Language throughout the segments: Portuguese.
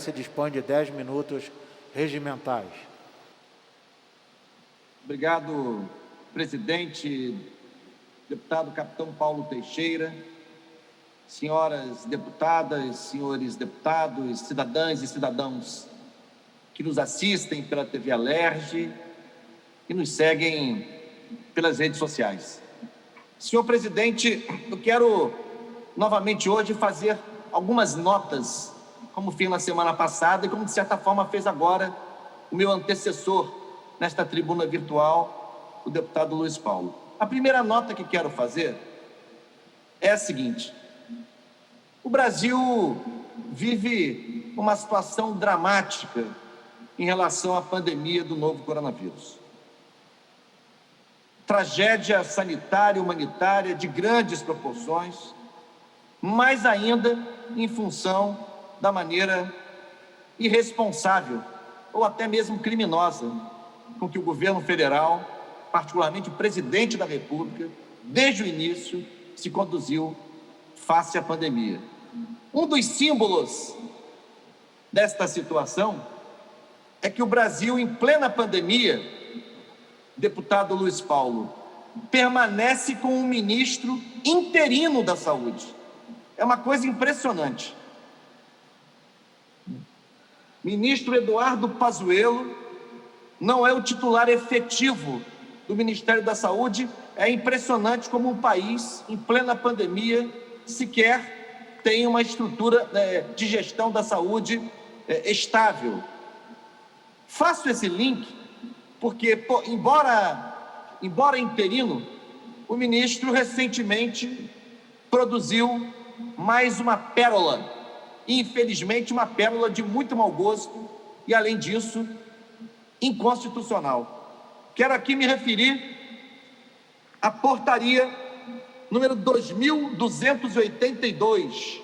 Congresso e dispõe de 10 minutos regimentais. Obrigado, presidente, deputado capitão Paulo Teixeira, senhoras deputadas, senhores deputados, cidadãs e cidadãos que nos assistem pela TV Alerj e nos seguem pelas redes sociais. Senhor presidente, eu quero novamente hoje fazer algumas notas, como fiz na semana passada e como de certa forma fez agora o meu antecessor nesta tribuna virtual, o deputado Luiz Paulo. A primeira nota que quero fazer é a seguinte: o Brasil vive uma situação dramática em relação à pandemia do novo coronavírus. Tragédia sanitária e humanitária de grandes proporções, mais ainda em função da maneira irresponsável ou até mesmo criminosa com que o governo federal, particularmente o presidente da República, desde o início, se conduziu face à pandemia. Um dos símbolos desta situação é que o Brasil, em plena pandemia, deputado Luiz Paulo, permanece com um ministro interino da Saúde. É uma coisa impressionante. Ministro Eduardo Pazuello não é o titular efetivo do Ministério da Saúde. É impressionante como um país, em plena pandemia, sequer tem uma estrutura de gestão da saúde estável. Faço esse link porque, embora interino, o ministro recentemente produziu mais uma pérola, infelizmente uma pérola de muito mau gosto e, além disso, inconstitucional. Quero aqui me referir à portaria número 2282,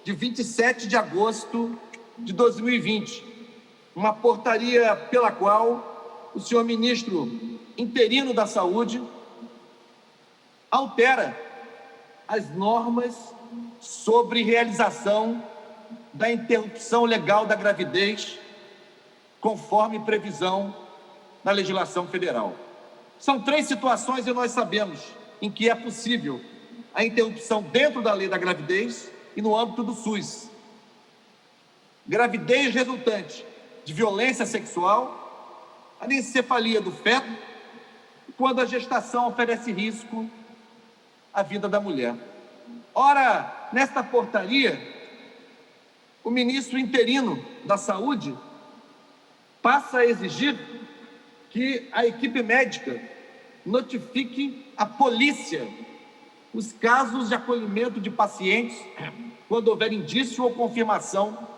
de 27 de agosto de 2020, uma portaria pela qual o senhor ministro interino da Saúde altera as normas sobre realização da interrupção legal da gravidez, conforme previsão na legislação federal. São 3 situações e nós sabemos em que é possível a interrupção dentro da lei da gravidez e no âmbito do SUS. Gravidez resultante de violência sexual, anencefalia do feto, quando a gestação oferece risco à vida da mulher. Ora, nesta portaria, o ministro interino da Saúde passa a exigir que a equipe médica notifique a polícia os casos de acolhimento de pacientes quando houver indício ou confirmação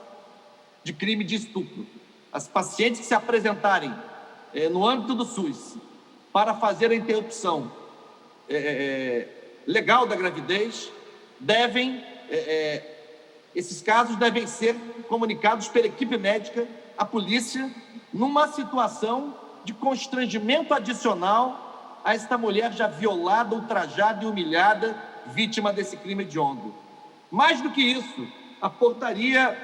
de crime de estupro. As pacientes que se apresentarem no âmbito do SUS para fazer a interrupção legal da gravidez, esses casos devem ser comunicados pela equipe médica à polícia numa situação de constrangimento adicional a esta mulher já violada, ultrajada e humilhada, vítima desse crime hediondo. Mais do que isso, a portaria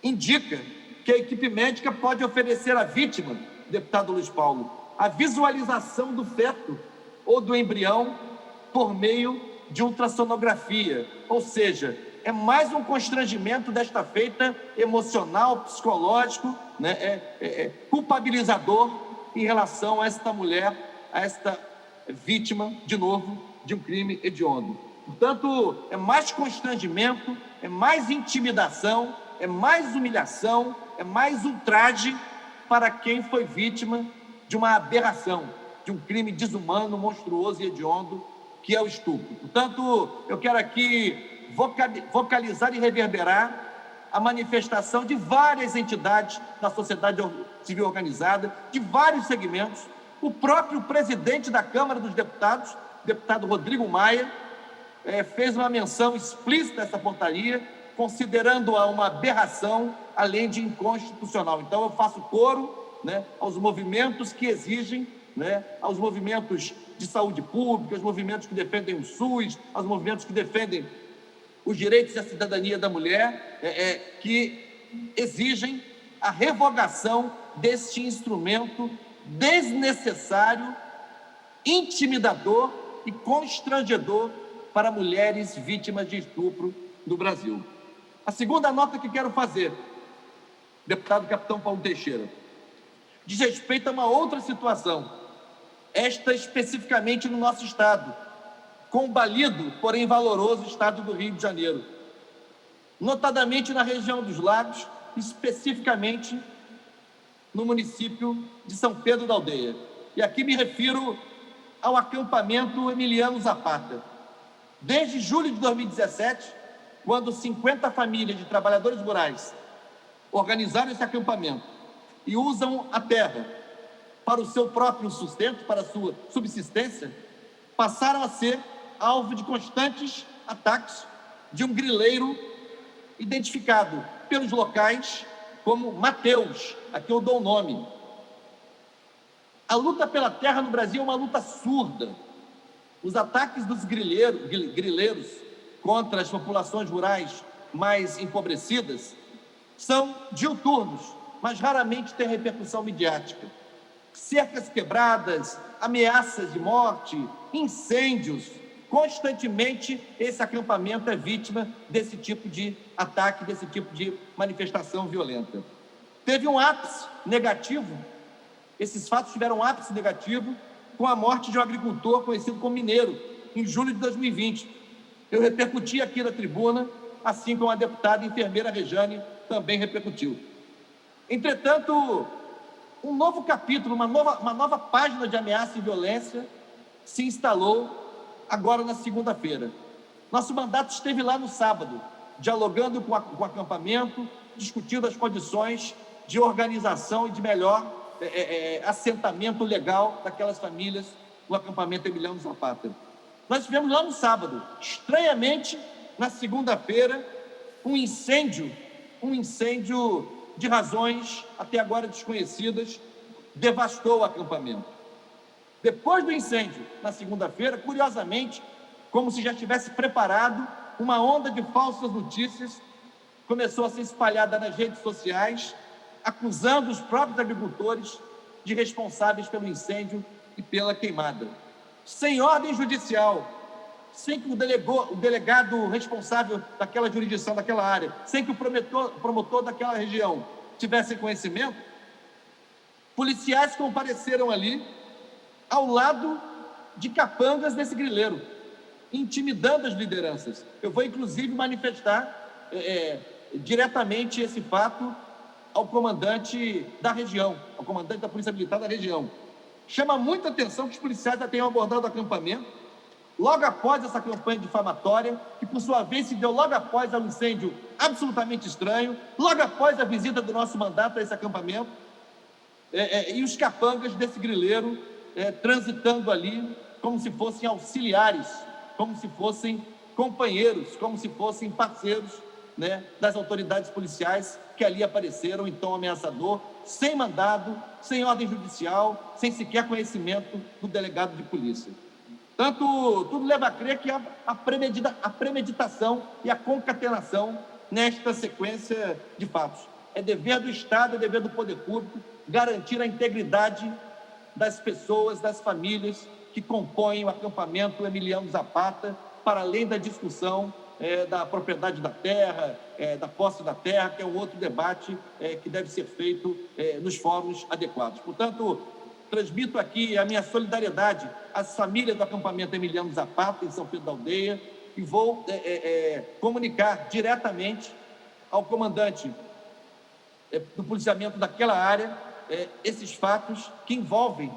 indica que a equipe médica pode oferecer à vítima, deputado Luiz Paulo, a visualização do feto ou do embrião por meio de ultrassonografia, ou seja, é mais um constrangimento desta feita emocional, psicológico, culpabilizador em relação a esta mulher, a esta vítima, de novo, de um crime hediondo. Portanto, é mais constrangimento, é mais intimidação, é mais humilhação, é mais ultraje para quem foi vítima de uma aberração, de um crime desumano, monstruoso e hediondo, que é o estupro. Portanto, eu quero aqui vocalizar e reverberar a manifestação de várias entidades da sociedade civil organizada, de vários segmentos. O próprio presidente da Câmara dos Deputados, deputado Rodrigo Maia, fez uma menção explícita a essa portaria, considerando-a uma aberração, além de inconstitucional. Então, eu faço coro aos movimentos que exigem, aos movimentos de saúde pública, aos movimentos que defendem o SUS, aos movimentos que defendem os direitos e a cidadania da mulher, que exigem a revogação deste instrumento desnecessário, intimidador e constrangedor para mulheres vítimas de estupro no Brasil. A segunda nota que quero fazer, deputado Capitão Paulo Teixeira, diz respeito a uma outra situação, esta especificamente no nosso estado, combalido, porém valoroso estado do Rio de Janeiro, notadamente na região dos Lagos, especificamente no município de São Pedro da Aldeia. E aqui me refiro ao acampamento Emiliano Zapata. Desde julho de 2017, quando 50 famílias de trabalhadores rurais organizaram esse acampamento e usam a terra para o seu próprio sustento, para a sua subsistência, passaram a ser alvo de constantes ataques de um grileiro identificado pelos locais como Mateus, a quem eu dou o nome. A luta pela terra no Brasil é uma luta surda. Os ataques dos grileiros contra as populações rurais mais empobrecidas são diuturnos, mas raramente têm repercussão midiática. Cercas quebradas, ameaças de morte, incêndios. Constantemente, esse acampamento é vítima desse tipo de ataque, desse tipo de manifestação violenta. Teve um ápice negativo, esses fatos tiveram um ápice negativo com a morte de um agricultor conhecido como Mineiro, em julho de 2020. Eu repercuti aqui na tribuna, assim como a deputada enfermeira Rejane também repercutiu. Entretanto, um novo capítulo, uma nova página de ameaça e violência se instalou agora na segunda-feira. Nosso mandato esteve lá no sábado, dialogando com o acampamento, discutindo as condições de organização e de melhor assentamento legal daquelas famílias no acampamento Emiliano Zapata. Nós estivemos lá no sábado. Estranhamente, na segunda-feira, um incêndio de razões até agora desconhecidas devastou o acampamento. Depois do incêndio, na segunda-feira, curiosamente, como se já tivesse preparado, uma onda de falsas notícias começou a ser espalhada nas redes sociais, acusando os próprios agricultores de responsáveis pelo incêndio e pela queimada. Sem ordem judicial, sem que o delegado responsável daquela jurisdição, daquela área, sem que o promotor daquela região tivesse conhecimento, policiais compareceram ali ao lado de capangas desse grileiro, intimidando as lideranças. Eu vou, inclusive, manifestar diretamente esse fato ao comandante da região, ao comandante da Polícia Militar da região. Chama muita atenção que os policiais já tenham abordado o acampamento, logo após essa campanha difamatória, que por sua vez se deu logo após um incêndio absolutamente estranho, logo após a visita do nosso mandato a esse acampamento, e os capangas desse grileiro transitando ali como se fossem auxiliares, como se fossem companheiros, como se fossem parceiros, né, das autoridades policiais que ali apareceram em tom ameaçador, sem mandado, sem ordem judicial, sem sequer conhecimento do delegado de polícia. Tanto, tudo leva a crer que a premeditação e a concatenação nesta sequência de fatos. É dever do Estado, é dever do poder público garantir a integridade das pessoas, das famílias que compõem o acampamento Emiliano Zapata, para além da discussão da propriedade da terra, da posse da terra, que é um outro debate que deve ser feito nos fóruns adequados. Portanto, transmito aqui a minha solidariedade às famílias do acampamento Emiliano Zapata, em São Pedro da Aldeia, e vou comunicar diretamente ao comandante do policiamento daquela área esses fatos que envolvem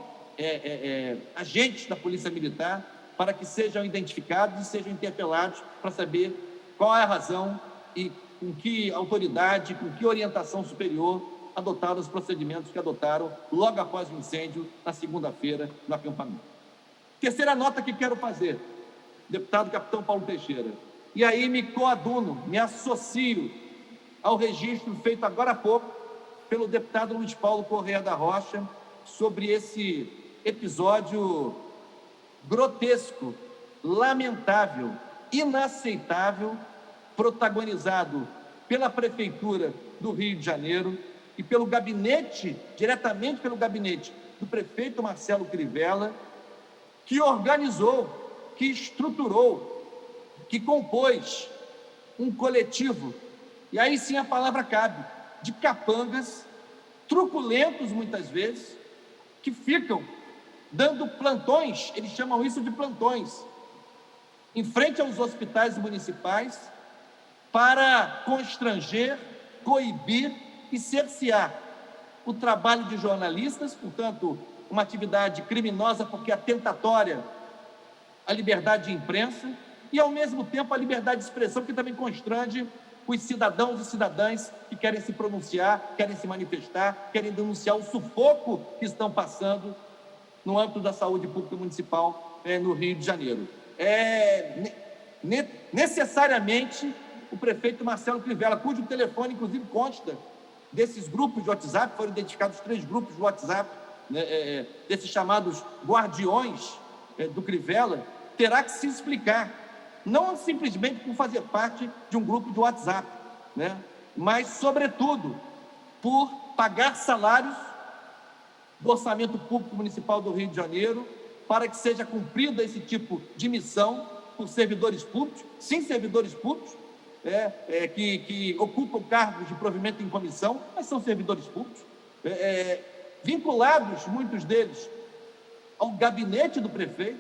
agentes da Polícia Militar, para que sejam identificados e sejam interpelados para saber qual é a razão e com que autoridade, com que orientação superior adotaram os procedimentos que adotaram logo após o incêndio, na segunda-feira, no acampamento. Terceira nota que quero fazer, deputado Capitão Paulo Teixeira, e aí me coaduno, me associo ao registro feito agora há pouco pelo deputado Luiz Paulo Correia da Rocha sobre esse episódio grotesco, lamentável, inaceitável protagonizado pela Prefeitura do Rio de Janeiro e pelo gabinete, diretamente pelo gabinete do prefeito Marcelo Crivella, que organizou, que estruturou, que compôs um coletivo, e aí sim a palavra cabe, de capangas, truculentos muitas vezes, que ficam dando plantões, eles chamam isso de plantões, em frente aos hospitais municipais, para constranger, coibir e cercear o trabalho de jornalistas, portanto, uma atividade criminosa porque é tentatória à liberdade de imprensa e, ao mesmo tempo, a liberdade de expressão, que também constrange os cidadãos e cidadãs que querem se pronunciar, querem se manifestar, querem denunciar o sufoco que estão passando no âmbito da saúde pública municipal no Rio de Janeiro. Necessariamente, o prefeito Marcelo Crivella, cujo telefone, inclusive, consta desses grupos de WhatsApp, foram identificados 3 grupos de WhatsApp, né, desses chamados guardiões do Crivella, terá que se explicar, não simplesmente por fazer parte de um grupo de WhatsApp, né, mas, sobretudo, por pagar salários do Orçamento Público Municipal do Rio de Janeiro para que seja cumprida esse tipo de missão por servidores públicos, sim, servidores públicos, que ocupam cargos de provimento em comissão, mas são servidores públicos, vinculados, muitos deles, ao gabinete do prefeito,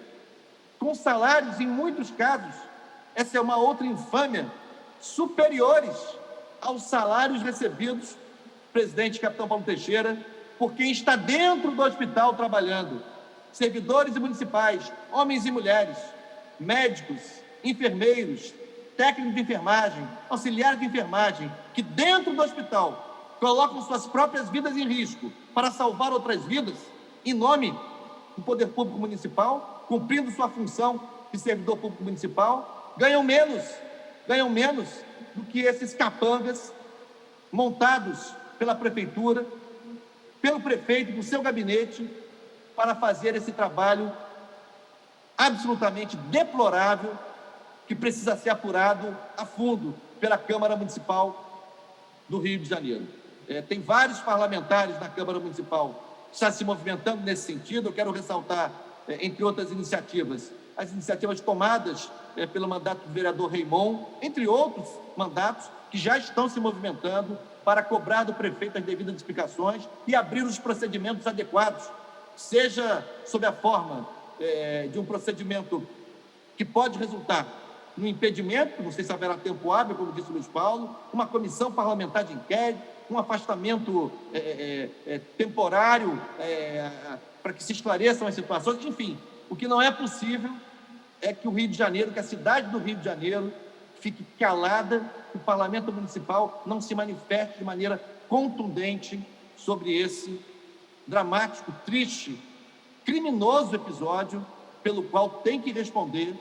com salários, em muitos casos, essa é uma outra infâmia, superiores aos salários recebidos, presidente capitão Paulo Teixeira, por quem está dentro do hospital trabalhando, servidores municipais, homens e mulheres, médicos, enfermeiros, técnicos de enfermagem, auxiliares de enfermagem, que dentro do hospital colocam suas próprias vidas em risco para salvar outras vidas, em nome do poder público municipal, cumprindo sua função de servidor público municipal, ganham menos do que esses capangas montados pela prefeitura, pelo prefeito, do seu gabinete, para fazer esse trabalho absolutamente deplorável, que precisa ser apurado a fundo pela Câmara Municipal do Rio de Janeiro. Tem vários parlamentares na Câmara Municipal que estão se movimentando nesse sentido. Eu quero ressaltar, entre outras iniciativas, as iniciativas tomadas pelo mandato do vereador Raimon, entre outros mandatos que já estão se movimentando para cobrar do prefeito as devidas explicações e abrir os procedimentos adequados, seja sob a forma de um procedimento que pode resultar no impedimento, não sei se haverá tempo hábil, como disse o Luiz Paulo, uma comissão parlamentar de inquérito, um afastamento temporário para que se esclareçam as situações, enfim. O que não é possível é que o Rio de Janeiro, que a cidade do Rio de Janeiro fique calada, que o Parlamento Municipal não se manifeste de maneira contundente sobre esse dramático, triste, criminoso episódio pelo qual tem que responder,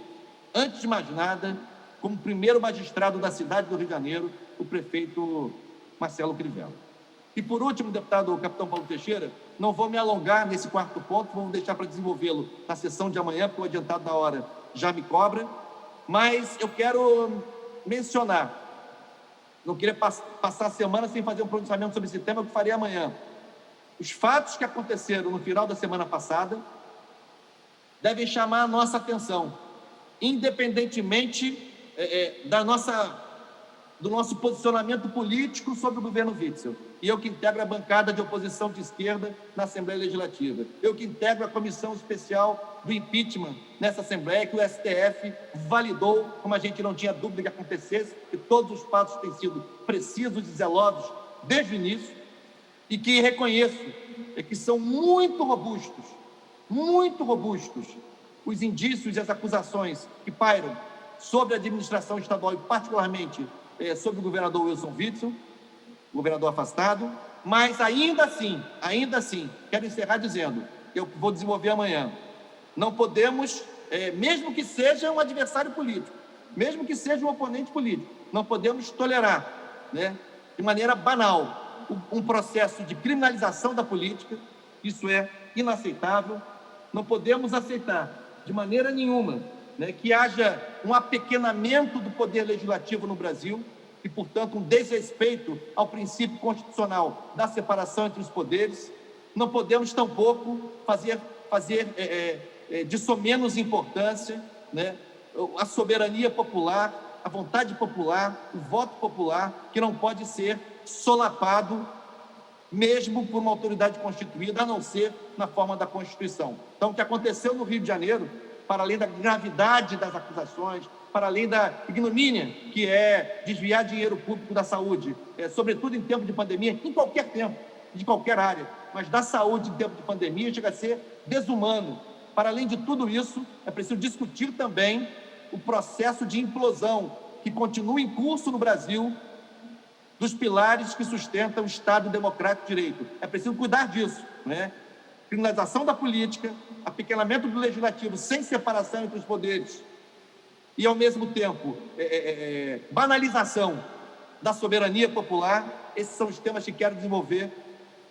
antes de mais nada, como primeiro magistrado da cidade do Rio de Janeiro, o prefeito Marcelo Crivella. E, por último, deputado capitão Paulo Teixeira, não vou me alongar nesse 4º ponto, vamos deixar para desenvolvê-lo na sessão de amanhã, porque o adiantado da hora já me cobra, mas eu quero mencionar, não queria passar a semana sem fazer um pronunciamento sobre esse tema, que farei amanhã. Os fatos que aconteceram no final da semana passada devem chamar a nossa atenção, independentemente do nosso posicionamento político sobre o governo Witzel. E eu que integro a bancada de oposição de esquerda na Assembleia Legislativa. Eu que integro a comissão especial do impeachment nessa Assembleia, que o STF validou, como a gente não tinha dúvida que acontecesse, que todos os passos têm sido precisos e zelosos desde o início, e que reconheço que são muito robustos os indícios e as acusações que pairam sobre a administração estadual e particularmente sobre o governador Wilson Witzel, governador afastado, mas ainda assim, quero encerrar dizendo, eu vou desenvolver amanhã, não podemos, mesmo que seja um adversário político, mesmo que seja um oponente político, não podemos tolerar, de maneira banal, um processo de criminalização da política. Isso é inaceitável. Não podemos aceitar, de maneira nenhuma, né, que haja um apequenamento do poder legislativo no Brasil e, portanto, um desrespeito ao princípio constitucional da separação entre os poderes. Não podemos, tampouco, fazer de somenos importância, né, a soberania popular, a vontade popular, o voto popular, que não pode ser solapado mesmo por uma autoridade constituída, a não ser na forma da Constituição. Então, o que aconteceu no Rio de Janeiro, para além da gravidade das acusações, para além da ignomínia, que é desviar dinheiro público da saúde, sobretudo em tempo de pandemia, em qualquer tempo, de qualquer área, mas da saúde em tempo de pandemia, chega a ser desumano. Para além de tudo isso, é preciso discutir também o processo de implosão que continua em curso no Brasil dos pilares que sustentam o Estado Democrático de Direito. É preciso cuidar disso, né? Criminalização da política, apequenamento do legislativo sem separação entre os poderes e, ao mesmo tempo, banalização da soberania popular. Esses são os temas que quero desenvolver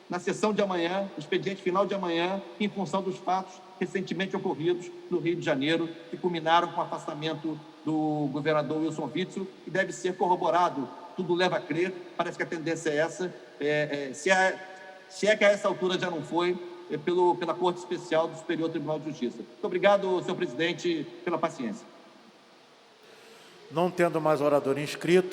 na sessão de amanhã, no expediente final de amanhã, em função dos fatos recentemente ocorridos no Rio de Janeiro, que culminaram com o afastamento do governador Wilson Witzel, que deve ser corroborado. Tudo leva a crer, parece que a tendência é essa, se é que a essa altura já não foi, pela Corte Especial do Superior Tribunal de Justiça. Muito obrigado, senhor presidente, pela paciência. Não tendo mais orador inscrito,